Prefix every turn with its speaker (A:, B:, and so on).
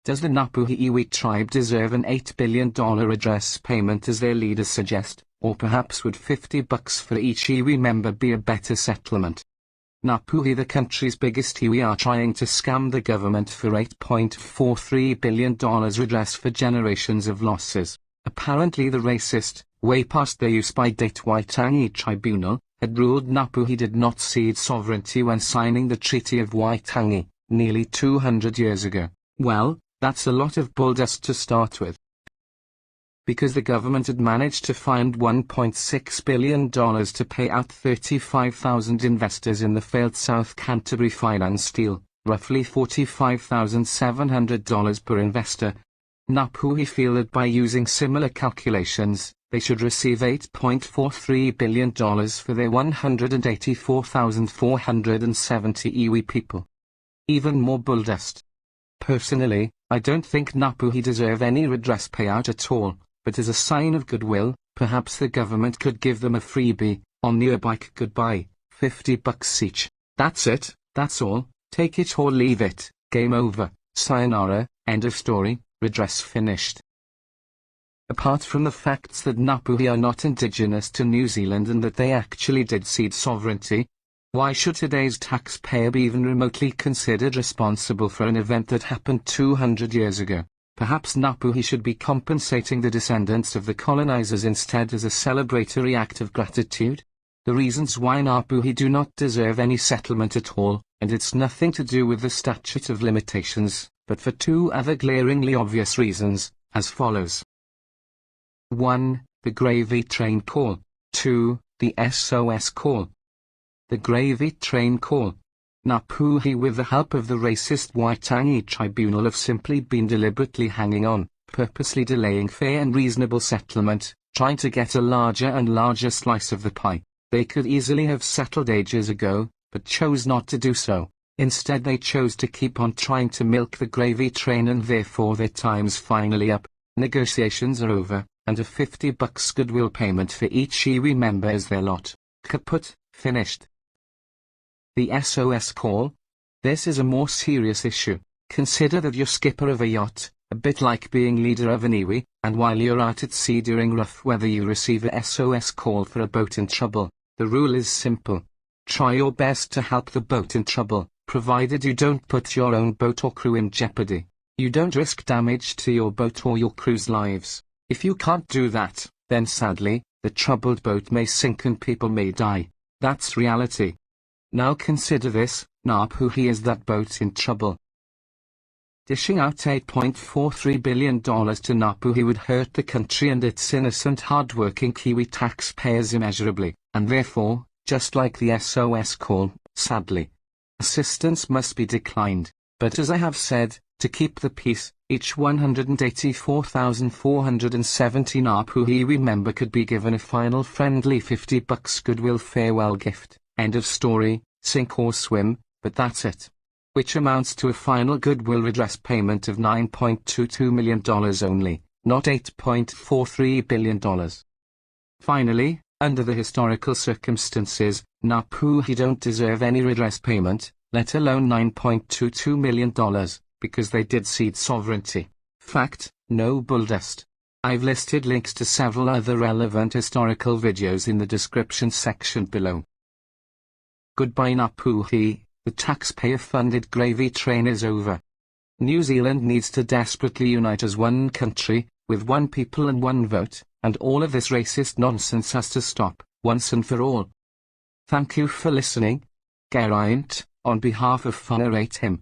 A: Does the Ngāpuhi Iwi Tribe deserve an $8 billion redress payment as their leaders suggest, or perhaps would $50 for each Iwi member be a better settlement? Ngāpuhi, the country's biggest Iwi, are trying to scam the government for $8.43 billion redress for generations of losses. Apparently the racist, way past their use-by-date Waitangi Tribunal, had ruled Ngāpuhi did not cede sovereignty when signing the Treaty of Waitangi, nearly 200 years ago. Well, that's a lot of bulldust to start with. Because the government had managed to find $1.6 billion to pay out 35,000 investors in the failed South Canterbury finance deal, roughly $45,700 per investor, Ngāpuhi feel that by using similar calculations, they should receive $8.43 billion for their 184,470 iwi people. Even more bulldust. Personally, I don't think Ngāpuhi deserve any redress payout at all, but as a sign of goodwill, perhaps the government could give them a freebie, on your bike goodbye, $50 each. That's it, that's all, take it or leave it, game over, sayonara, end of story, redress finished. Apart from the facts that Ngāpuhi are not indigenous to New Zealand and that they actually did cede sovereignty, why should today's taxpayer be even remotely considered responsible for an event that happened 200 years ago? Perhaps Ngāpuhi should be compensating the descendants of the colonizers instead as a celebratory act of gratitude? The reasons why Ngāpuhi do not deserve any settlement at all, and it's nothing to do with the statute of limitations, but for two other glaringly obvious reasons, as follows. 1. The gravy train call. 2. The SOS call. The gravy train call. Ngāpuhi, with the help of the racist Waitangi Tribunal, have simply been deliberately hanging on, purposely delaying fair and reasonable settlement, trying to get a larger and larger slice of the pie. They could easily have settled ages ago, but chose not to do so. Instead they chose to keep on trying to milk the gravy train, and therefore their time's finally up, negotiations are over, and a $50 goodwill payment for each iwi member is their lot. Kaput, finished. The SOS call? This is a more serious issue. Consider that you're skipper of a yacht, a bit like being leader of an iwi, and while you're out at sea during rough weather you receive a SOS call for a boat in trouble. The rule is simple. Try your best to help the boat in trouble, provided you don't put your own boat or crew in jeopardy. You don't risk damage to your boat or your crew's lives. If you can't do that, then sadly, the troubled boat may sink and people may die. That's reality. Now consider this, Ngāpuhi is that boat in trouble. Dishing out $8.43 billion to Ngāpuhi would hurt the country and its innocent hard-working Kiwi taxpayers immeasurably, and therefore, just like the SOS call, sadly, assistance must be declined. But as I have said, to keep the peace, each 184,470 Ngāpuhi Iwi member could be given a final friendly $50 goodwill farewell gift. End of story, sink or swim, but that's it. Which amounts to a final goodwill redress payment of $9.22 million only, not $8.43 billion. Finally, under the historical circumstances, Ngāpuhi don't deserve any redress payment, let alone $9.22 million, because they did cede sovereignty. Fact, no bulldust. I've listed links to several other relevant historical videos in the description section below. Goodbye Ngāpuhi, the taxpayer-funded gravy train is over. New Zealand needs to desperately unite as one country, with one people and one vote, and all of this racist nonsense has to stop, once and for all. Thank you for listening. Geraint, on behalf of WhangāreiTim.